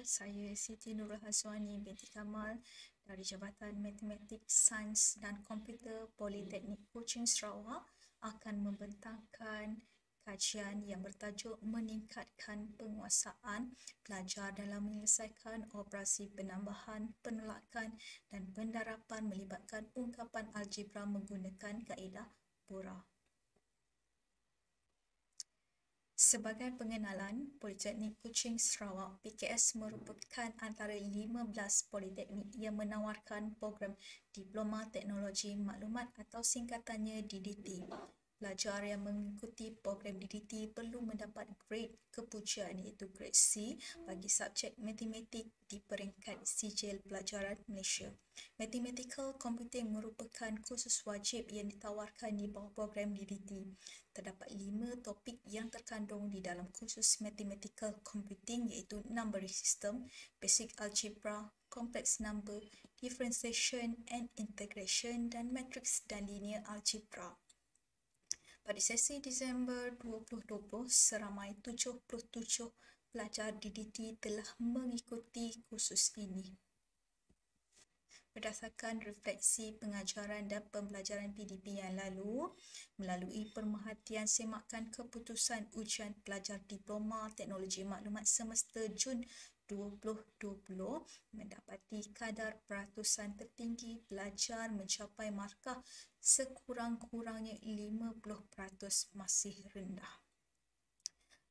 saya Siti Nurul Hazwani binti Kamal dari Jabatan Matematik, Sains dan Komputer Politeknik Kuching Sarawak akan membentangkan kajian yang bertajuk meningkatkan penguasaan pelajar dalam menyelesaikan operasi penambahan, penolakan dan pendarapan melibatkan ungkapan algebra menggunakan kaedah Bura. Sebagai pengenalan, Politeknik Kuching Sarawak (PKS) merupakan antara 15 politeknik yang menawarkan program Diploma Teknologi Maklumat atau singkatannya DDT. Pelajar yang mengikuti program DDT perlu mendapat grade kepujian iaitu grade C bagi subjek matematik di peringkat sijil pelajaran Malaysia. Mathematical Computing merupakan kursus wajib yang ditawarkan di bawah program DDT. Terdapat 5 topik yang terkandung di dalam kursus Mathematical Computing iaitu Numbering System, Basic Algebra, Complex Number, Differentiation and Integration dan Matrix dan Linear Algebra. Pada sesi Disember 2020, seramai 77 pelajar DDT telah mengikuti kursus ini. Berdasarkan refleksi pengajaran dan pembelajaran PDP yang lalu, melalui pemerhatian semakan keputusan ujian pelajar Diploma Teknologi Maklumat semester Jun 2020 mendapati kadar peratusan tertinggi pelajar mencapai markah sekurang-kurangnya 50% masih rendah.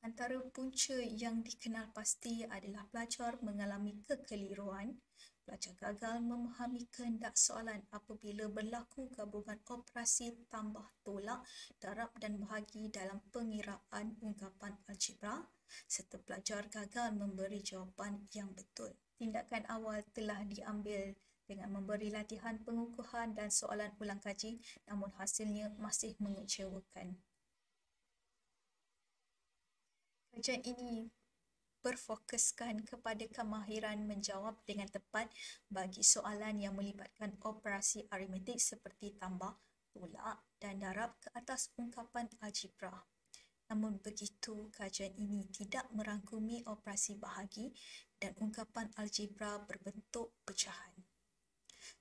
Antara punca yang dikenal pasti adalah pelajar mengalami kekeliruan, pelajar gagal memahami kehendak soalan apabila berlaku gabungan operasi tambah tolak, darab dan bahagi dalam pengiraan ungkapan algebra, serta pelajar gagal memberi jawapan yang betul. Tindakan awal telah diambil dengan memberi latihan pengukuhan dan soalan ulang kaji, namun hasilnya masih mengecewakan. Kajian ini berfokuskan kepada kemahiran menjawab dengan tepat bagi soalan yang melibatkan operasi aritmetik seperti tambah, tolak dan darab ke atas ungkapan algebra. Namun begitu, kajian ini tidak merangkumi operasi bahagi dan ungkapan algebra berbentuk pecahan.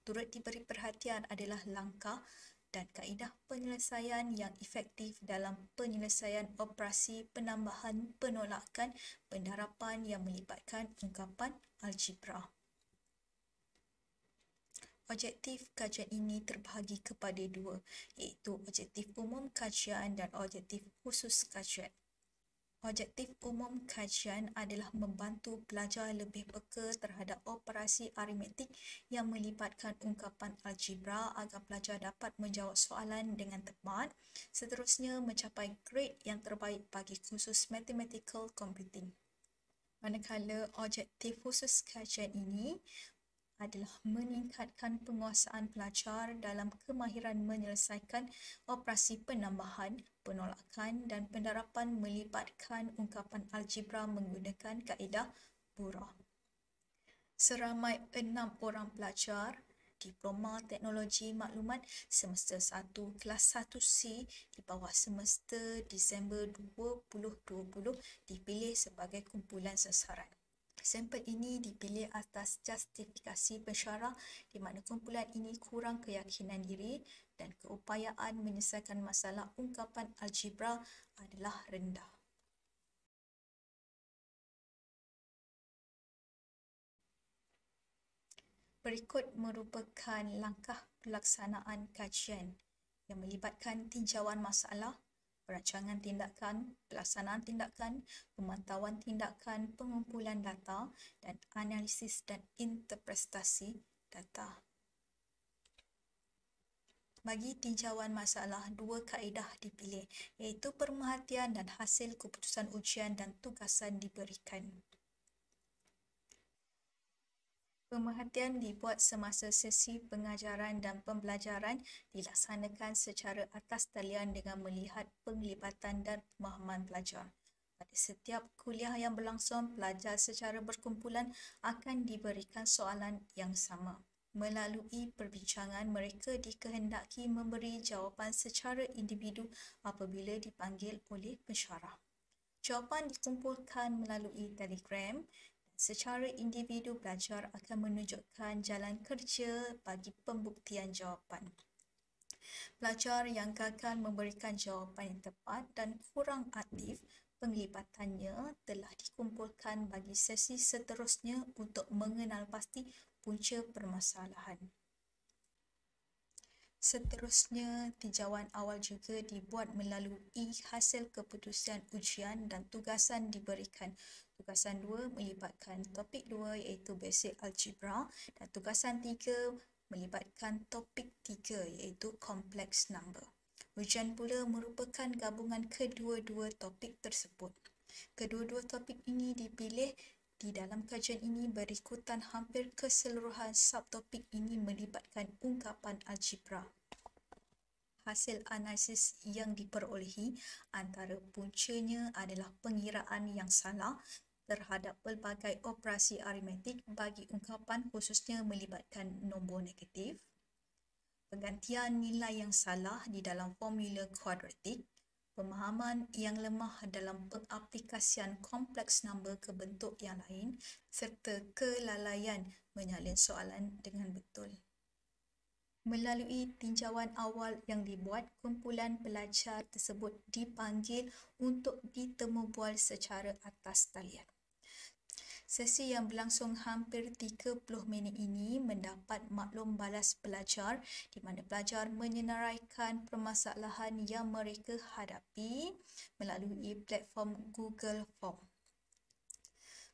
Turut diberi perhatian adalah langkah dan kaedah penyelesaian yang efektif dalam penyelesaian operasi penambahan, penolakan, pendarapan yang melibatkan ungkapan algebra. Objektif kajian ini terbahagi kepada dua, iaitu objektif umum kajian dan objektif khusus kajian. Objektif umum kajian adalah membantu pelajar lebih peka terhadap operasi aritmetik yang melibatkan ungkapan algebra agar pelajar dapat menjawab soalan dengan tepat, seterusnya mencapai grade yang terbaik bagi kursus Mathematical Computing. Manakala objektif khusus kajian ini adalah meningkatkan penguasaan pelajar dalam kemahiran menyelesaikan operasi penambahan, penolakan dan pendarapan melibatkan ungkapan algebra menggunakan kaedah Bura. Seramai 6 orang pelajar Diploma Teknologi Maklumat semester 1 kelas 1C di bawah semester Disember 2020 dipilih sebagai kumpulan sasaran. Sampel ini dipilih atas justifikasi pensyarah di mana kumpulan ini kurang keyakinan diri dan keupayaan menyelesaikan masalah ungkapan algebra adalah rendah. Berikut merupakan langkah pelaksanaan kajian yang melibatkan tinjauan masalah, perancangan tindakan, pelaksanaan tindakan, pemantauan tindakan, pengumpulan data, dan analisis dan interpretasi data. Bagi tinjauan masalah, dua kaedah dipilih, iaitu pemerhatian dan hasil keputusan ujian dan tugasan diberikan. Pemerhatian dibuat semasa sesi pengajaran dan pembelajaran dilaksanakan secara atas talian dengan melihat penglibatan dan pemahaman pelajar. Pada setiap kuliah yang berlangsung, pelajar secara berkumpulan akan diberikan soalan yang sama. Melalui perbincangan, mereka dikehendaki memberi jawapan secara individu apabila dipanggil oleh pensyarah. Jawapan dikumpulkan melalui telegram. Secara individu, pelajar akan menunjukkan jalan kerja bagi pembuktian jawapan. Pelajar yang gagal memberikan jawapan yang tepat dan kurang aktif, penglibatannya telah dikumpulkan bagi sesi seterusnya untuk mengenal pasti punca permasalahan. Seterusnya, tinjauan awal juga dibuat melalui hasil keputusan ujian dan tugasan diberikan. Tugasan 2 melibatkan topik 2 iaitu Basic Algebra dan tugasan 3 melibatkan topik 3 iaitu Complex Number. Ujian pula merupakan gabungan kedua-dua topik tersebut. Kedua-dua topik ini dipilih di dalam kajian ini berikutan. Hampir keseluruhan subtopik ini melibatkan ungkapan algebra. Hasil analisis yang diperolehi antara puncanya adalah pengiraan yang salah terhadap pelbagai operasi aritmetik bagi ungkapan khususnya melibatkan nombor negatif, penggantian nilai yang salah di dalam formula kuadratik, pemahaman yang lemah dalam pengaplikasian kompleks number ke bentuk yang lain, serta kelalaian menyalin soalan dengan betul. Melalui tinjauan awal yang dibuat, kumpulan pelajar tersebut dipanggil untuk ditemubual secara atas talian. Sesi yang berlangsung hampir 30 minit ini mendapat maklum balas pelajar di mana pelajar menyenaraikan permasalahan yang mereka hadapi melalui platform Google Form.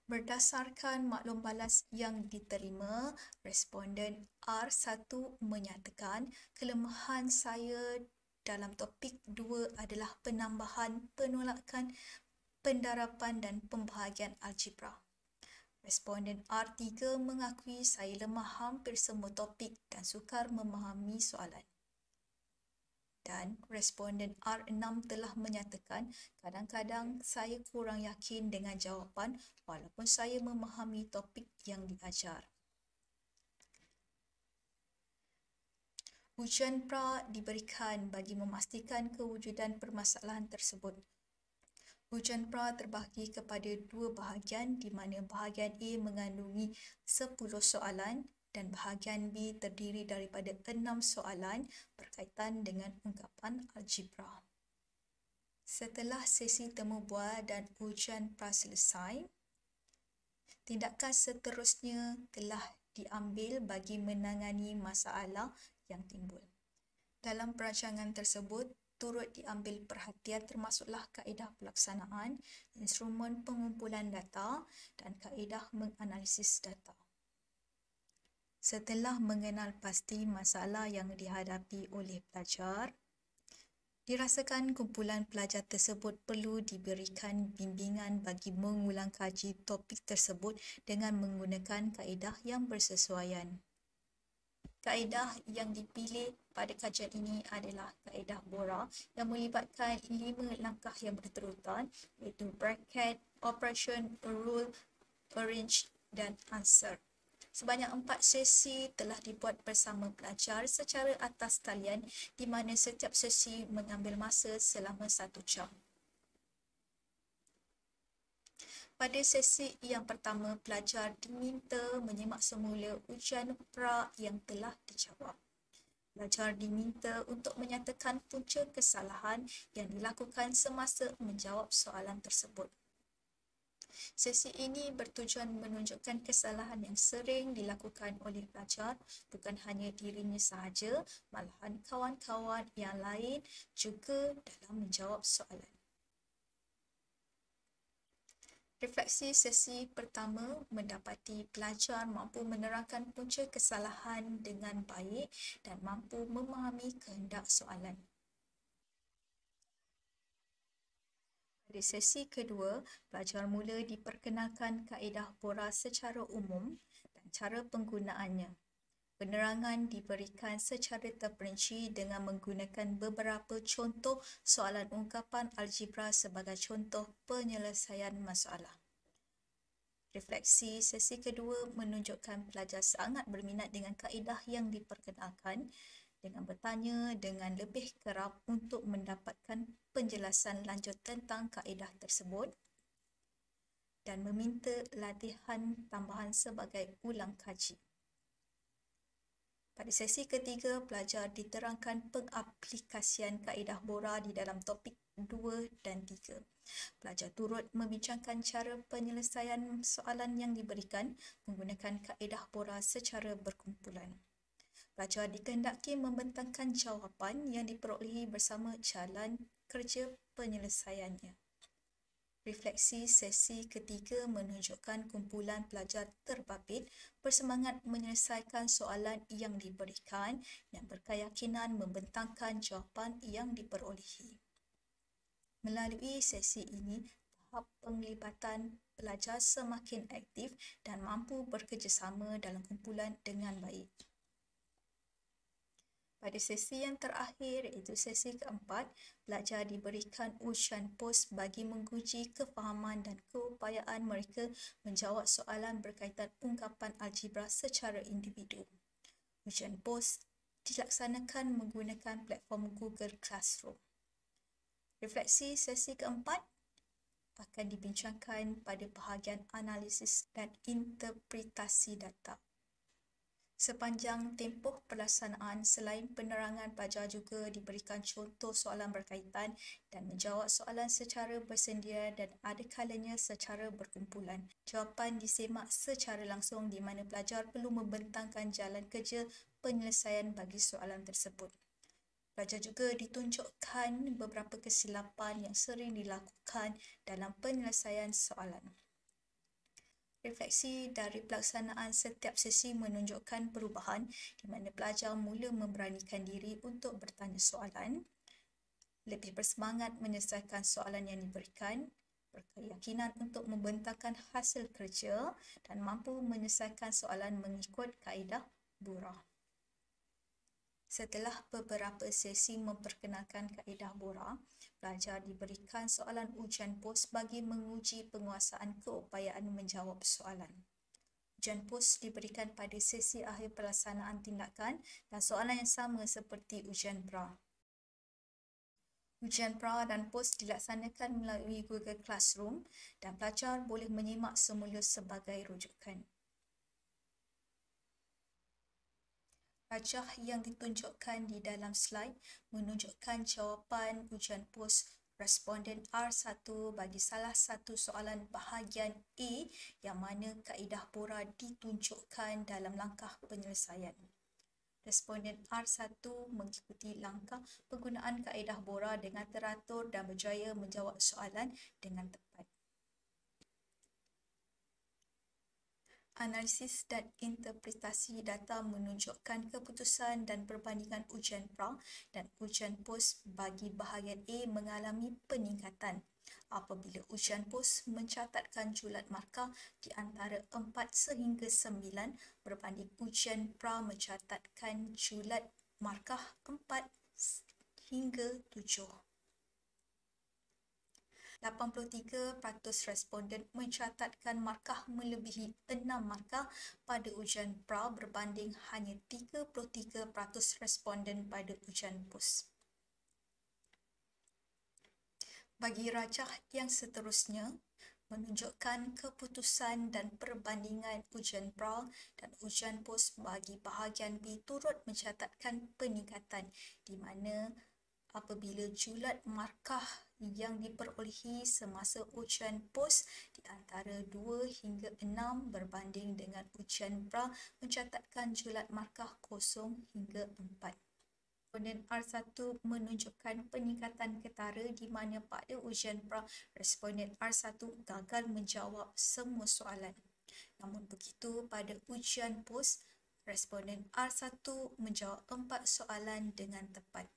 Berdasarkan maklum balas yang diterima, responden R1 menyatakan kelemahan saya dalam topik 2 adalah penambahan, penolakan, pendarapan dan pembahagian algebra. Responden R3 mengakui saya lemah hampir semua topik dan sukar memahami soalan. Dan responden R6 telah menyatakan kadang-kadang saya kurang yakin dengan jawapan walaupun saya memahami topik yang diajar. Ujian pra diberikan bagi memastikan kewujudan permasalahan tersebut. Ujian pra terbahagi kepada dua bahagian di mana bahagian A mengandungi 10 soalan dan bahagian B terdiri daripada 6 soalan berkaitan dengan ungkapan algebra. Setelah sesi temubual dan ujian pra selesai, tindakan seterusnya telah diambil bagi menangani masalah yang timbul. Dalam perancangan tersebut, turut diambil perhatian termasuklah kaedah pelaksanaan, instrumen pengumpulan data dan kaedah menganalisis data. Setelah mengenal pasti masalah yang dihadapi oleh pelajar, dirasakan kumpulan pelajar tersebut perlu diberikan bimbingan bagi mengulang kaji topik tersebut dengan menggunakan kaedah yang bersesuaian. Kaedah yang dipilih pada kajian ini adalah kaedah Bora yang melibatkan 5 langkah yang berterutan iaitu bracket, operation, rule, arrange dan answer. Sebanyak 4 sesi telah dibuat bersama pelajar secara atas talian di mana setiap sesi mengambil masa selama 1 jam. Pada sesi yang pertama, pelajar diminta menyimak semula ujian pra yang telah dijawab. Pelajar diminta untuk menyatakan punca kesalahan yang dilakukan semasa menjawab soalan tersebut. Sesi ini bertujuan menunjukkan kesalahan yang sering dilakukan oleh pelajar, bukan hanya dirinya sahaja, malahan kawan-kawan yang lain juga dalam menjawab soalan. Refleksi sesi pertama mendapati pelajar mampu menerangkan punca kesalahan dengan baik dan mampu memahami kehendak soalan. Pada sesi kedua, pelajar mula diperkenalkan kaedah Bora secara umum dan cara penggunaannya. Penerangan diberikan secara terperinci dengan menggunakan beberapa contoh soalan ungkapan algebra sebagai contoh penyelesaian masalah. Refleksi sesi kedua menunjukkan pelajar sangat berminat dengan kaedah yang diperkenalkan dengan bertanya dengan lebih kerap untuk mendapatkan penjelasan lanjut tentang kaedah tersebut. dan meminta latihan tambahan sebagai ulang kaji. Pada sesi ketiga, pelajar diterangkan pengaplikasian kaedah Bora di dalam topik 2 dan 3. Pelajar turut membincangkan cara penyelesaian soalan yang diberikan menggunakan kaedah Bora secara berkumpulan. Pelajar dikehendaki membentangkan jawapan yang diperolehi bersama jalan kerja penyelesaiannya. Refleksi sesi ketiga menunjukkan kumpulan pelajar terbabit bersemangat menyelesaikan soalan yang diberikan dan berkeyakinan membentangkan jawapan yang diperolehi. Melalui sesi ini, tahap penglibatan pelajar semakin aktif dan mampu bekerjasama dalam kumpulan dengan baik. Pada sesi yang terakhir, iaitu sesi keempat, pelajar diberikan ujian pos bagi menguji kefahaman dan keupayaan mereka menjawab soalan berkaitan ungkapan algebra secara individu. Ujian pos dilaksanakan menggunakan platform Google Classroom. Refleksi sesi keempat akan dibincangkan pada bahagian analisis dan interpretasi data. Sepanjang tempoh pelaksanaan, selain penerangan, pelajar juga diberikan contoh soalan berkaitan dan menjawab soalan secara bersendirian dan ada kalanya secara berkumpulan. Jawapan disemak secara langsung di mana pelajar perlu membentangkan jalan kerja penyelesaian bagi soalan tersebut. Pelajar juga ditunjukkan beberapa kesilapan yang sering dilakukan dalam penyelesaian soalan. Refleksi dari pelaksanaan setiap sesi menunjukkan perubahan di mana pelajar mula memberanikan diri untuk bertanya soalan, lebih bersemangat menyelesaikan soalan yang diberikan, berkeyakinan untuk membentangkan hasil kerja dan mampu menyelesaikan soalan mengikut kaedah Bora. Setelah beberapa sesi memperkenalkan kaedah Bora, pelajar diberikan soalan ujian pos bagi menguji penguasaan keupayaan menjawab soalan. Ujian pos diberikan pada sesi akhir pelaksanaan tindakan dan soalan yang sama seperti ujian pra. Ujian pra dan pos dilaksanakan melalui Google Classroom dan pelajar boleh menyimak semula sebagai rujukan. Rajah yang ditunjukkan di dalam slide menunjukkan jawapan ujian pos responden R1 bagi salah satu soalan bahagian A yang mana kaedah Bora ditunjukkan dalam langkah penyelesaian. Responden R1 mengikuti langkah penggunaan kaedah Bora dengan teratur dan berjaya menjawab soalan dengan tepat. Analisis dan interpretasi data menunjukkan keputusan dan perbandingan ujian pra dan ujian pos bagi bahagian A mengalami peningkatan apabila ujian pos mencatatkan julat markah di antara 4 sehingga 9 berbanding ujian pra mencatatkan julat markah 4 hingga 7. 83% responden mencatatkan markah melebihi 6 markah pada ujian pra berbanding hanya 33% responden pada ujian pos. Bagi rajah yang seterusnya, menunjukkan keputusan dan perbandingan ujian pra dan ujian pos bagi bahagian B turut mencatatkan peningkatan di mana apabila julat markah yang diperolehi semasa ujian pos di antara 2 hingga 6 berbanding dengan ujian pra mencatatkan julat markah 0 hingga 4. Responden R1 menunjukkan peningkatan ketara di mana pada ujian pra responden R1 gagal menjawab semua soalan. Namun begitu pada ujian pos, responden R1 menjawab 4 soalan dengan tepat.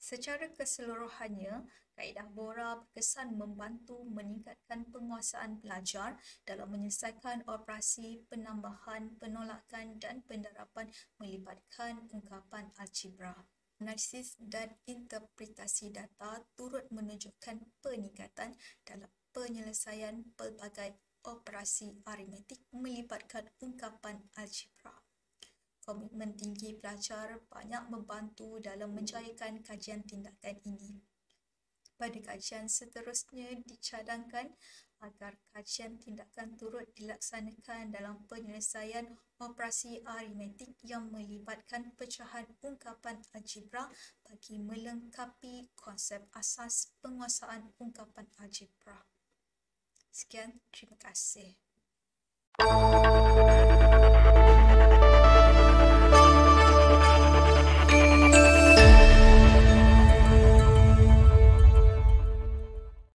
Secara keseluruhannya, kaedah Bora berkesan membantu meningkatkan penguasaan pelajar dalam menyelesaikan operasi penambahan, penolakan dan pendarapan melibatkan ungkapan algebra. Analisis dan interpretasi data turut menunjukkan peningkatan dalam penyelesaian pelbagai operasi aritmetik melibatkan ungkapan algebra. Komitmen tinggi pelajar banyak membantu dalam menjayakan kajian tindakan ini. Pada kajian seterusnya dicadangkan agar kajian tindakan turut dilaksanakan dalam penyelesaian operasi aritmetik yang melibatkan pecahan ungkapan algebra bagi melengkapi konsep asas penguasaan ungkapan algebra. Sekian, terima kasih.